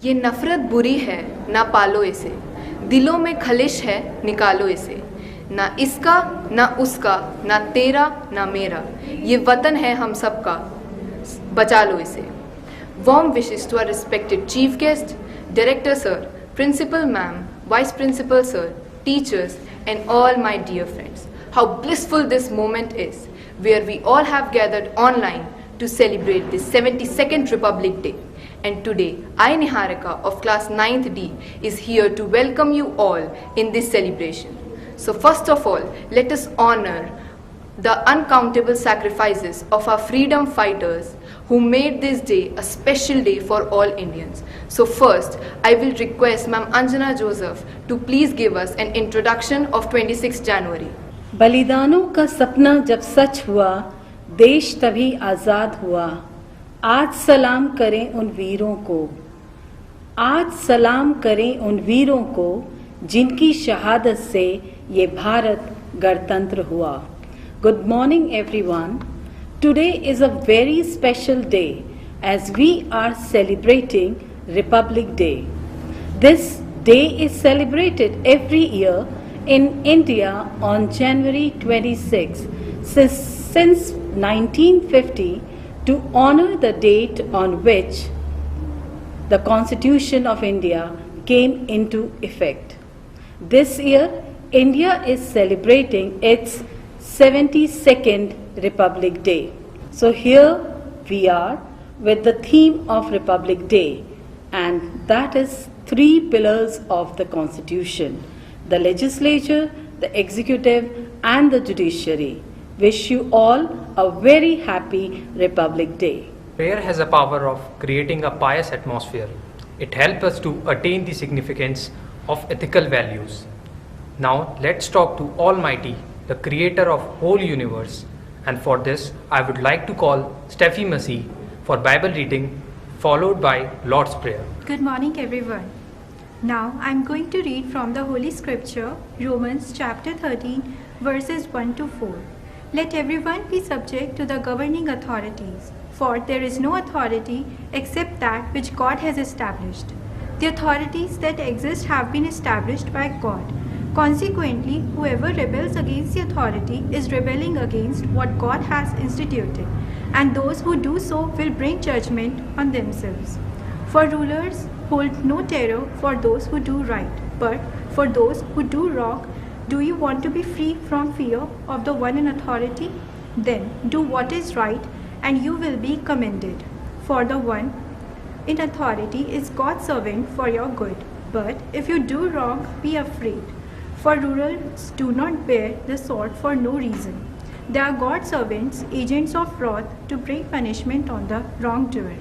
ये नफ़रत बुरी है, ना पालो इसे, दिलों में खलिश है, निकालो इसे। ना इसका, ना उसका, ना तेरा, ना मेरा, ये वतन है हम सबका, बचा लो इसे। Warm wishes to our respected chief guest, director sir, principal ma'am, vice principal sir, teachers, and all my dear friends. How blissful this moment is, where we all have gathered online to celebrate this 72nd Republic Day. And today, I, Niharika of class 9th D, is here to welcome you all in this celebration. So first of all, let us honor the uncountable sacrifices of our freedom fighters who made this day a special day for all Indians. So first, I will request Ma'am Anjana Joseph to please give us an introduction of 26 January. बलिदानों का सपना जब सच हुआ, देश तभी आज़ाद हुआ। आज सलाम करें उन वीरों को, आज सलाम करें उन वीरों को, जिनकी शहादत से ये भारत गणतंत्र हुआ। Good morning everyone. Today is a very special day as we are celebrating Republic Day. This day is celebrated every year in India on January 26 since 1950 to honor the date on which the Constitution of India came into effect. This year, India is celebrating its 72nd Republic Day. So here we are with the theme of Republic Day, and that is three pillars of the Constitution: the legislature, the executive, and the judiciary. Wish you all a very happy Republic Day. Prayer has a power of creating a pious atmosphere. It helps us to attain the significance of ethical values. Now let's talk to Almighty, the creator of whole universe. And for this, I would like to call Steffi Masih for Bible reading, followed by Lord's Prayer. Good morning everyone. Now I am going to read from the Holy Scripture, Romans chapter 13, verses 1 to 4. Let everyone be subject to the governing authorities, for there is no authority except that which God has established. The authorities that exist have been established by God. Consequently, whoever rebels against the authority is rebelling against what God has instituted, and those who do so will bring judgment on themselves. For rulers hold no terror for those who do right, but for those who do wrong. Do you want to be free from fear of the one in authority? Then do what is right, and you will be commended. For the one in authority is God's servant for your good. But if you do wrong, be afraid. For rulers do not bear the sword for no reason. They are God's servants, agents of wrath, to bring punishment on the wrongdoer.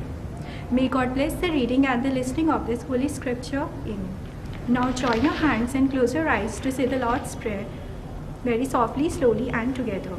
May God bless the reading and the listening of this Holy Scripture. Amen. Now join your hands and close your eyes to say the Lord's Prayer very softly, slowly, and together.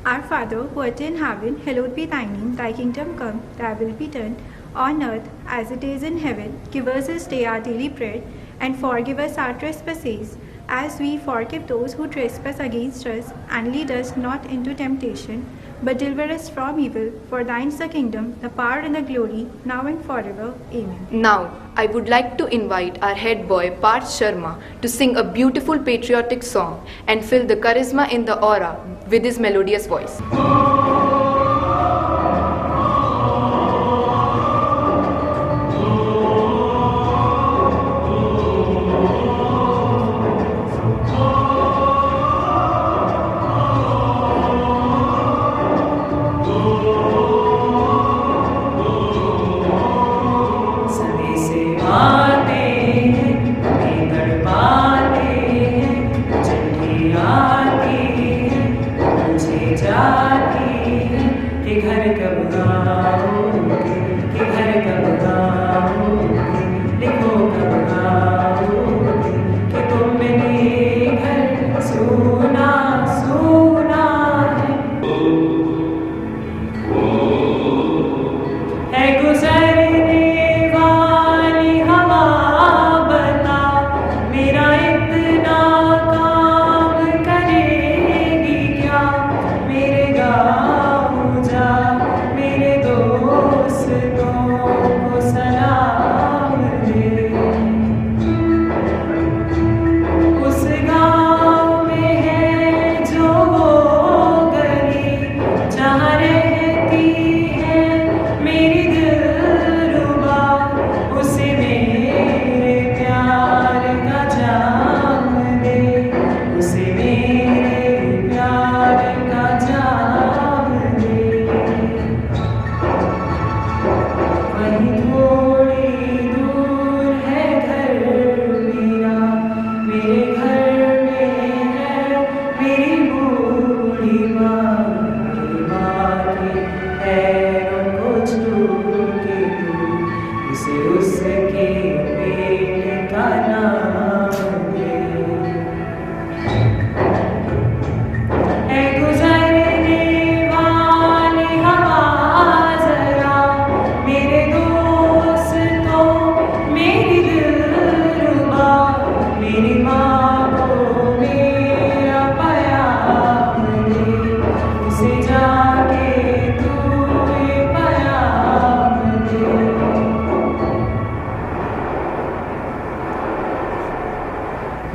Our Father, who art in heaven, hallowed be thy name. Thy kingdom come, thy will be done, on earth as it is in heaven. Give us this day our daily bread, and forgive us our trespasses, as we forgive those who trespass against us. And lead us not into temptation, but deliver us from evil. For thine is the kingdom, the power, and the glory, now and forever. Amen. Now, I would like to invite our head boy Parth Sharma to sing a beautiful patriotic song and fill the charisma in the aura with his melodious voice. जाती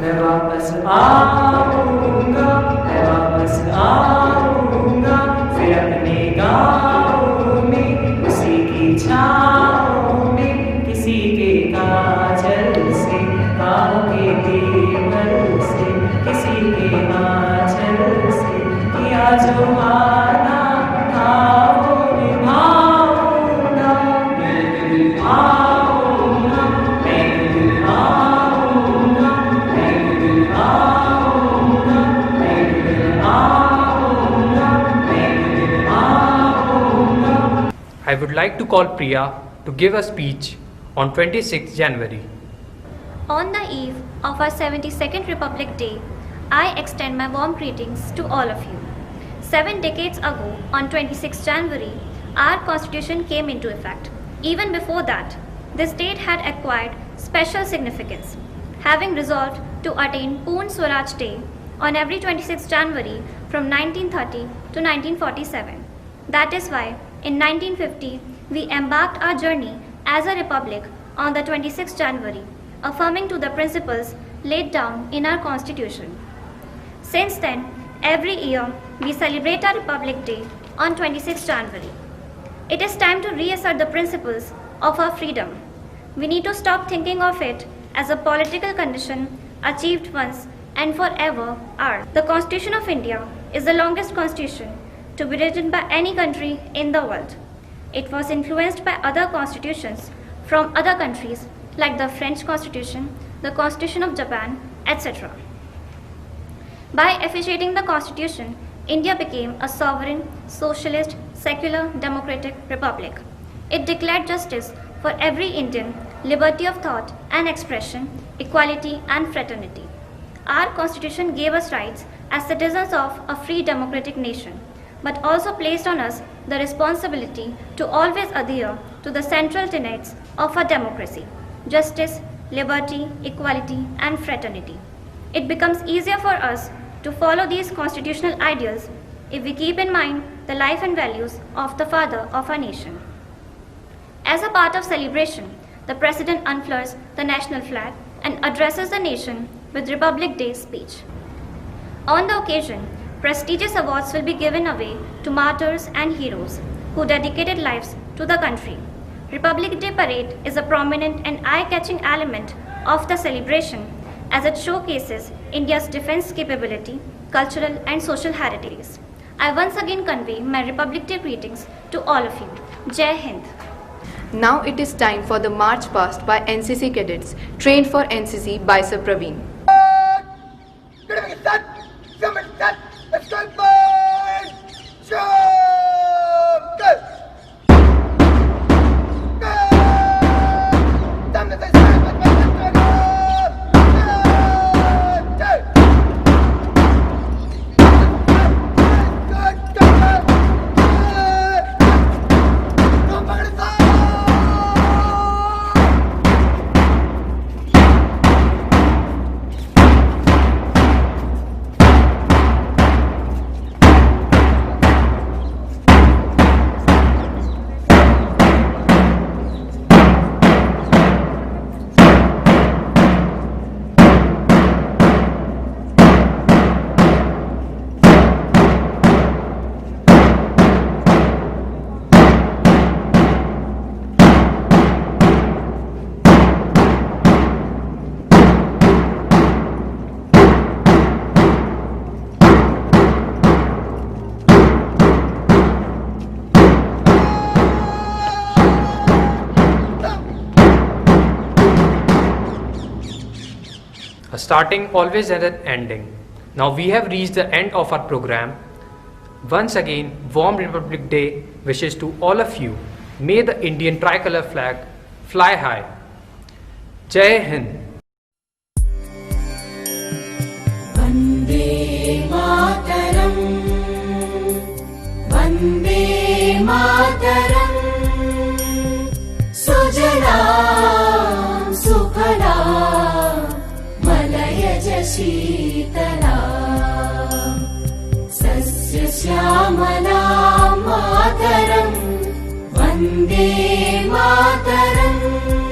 मैं वापस आऊंगा, मैं वापस आऊंगा, फिर अपने गाँव में, उसी की छाँव में, किसी के काजल से, गाँव के दीपल से, किसी के आंचल से, किया जो वादा था वो निभाऊंगा, मैं दिल आऊंगा, मैं दिल आऊंगा, मैं दिल आऊंगा, मैं दिल आऊंगा, मैं दिल आऊंगा. I would like to call Priya to give a speech on 26th January. On the eve of our 72nd Republic Day, I extend my warm greetings to all of you. 7 decades ago, on 26 January, our constitution came into effect. Even before that, this date had acquired special significance, having resolved to attain Poorn Swaraj Day on every 26 January from 1930 to 1947. That is why, in 1950, we embarked our journey as a republic on the 26th January, affirming to the principles laid down in our constitution. Since then, every year we celebrate our Republic Day on 26 January. It is time to reassert the principles of our freedom. We need to stop thinking of it as a political condition achieved once and forever ours. The Constitution of India is the longest constitution to be written by any country in the world. It was influenced by other constitutions from other countries like the French Constitution, the Constitution of Japan, etc. By officiating the Constitution, India became a sovereign, socialist, secular, democratic republic. It declared justice for every Indian, liberty of thought and expression, equality and fraternity. Our Constitution gave us rights as citizens of a free democratic nation, but also placed on us the responsibility to always adhere to the central tenets of our democracy: justice, liberty, equality, and fraternity. It becomes easier for us to follow these constitutional ideals if we keep in mind the life and values of the father of our nation. As a part of celebration, the President unfurls the national flag and addresses the nation with Republic Day speech. On the occasion, prestigious awards will be given away to martyrs and heroes who dedicated lives to the country. Republic Day Parade is a prominent and eye-catching element of the celebration as it showcases India's defense capability, cultural and social heritage. I once again convey my Republic Day greetings to all of you. Jai Hind. Now it is time for the march past by NCC cadets trained for NCC by Sir Praveen. A starting always has an ending. Now we have reached the end of our program. Once again, warm Republic Day wishes to all of you. May the Indian tricolor flag fly high. Jai Hind. Vande Mataram, Vande Mataram, Sujalam Sukhalam Malayaj Sheetalam Sasya Shyamalam Mataram, Vande Mataram.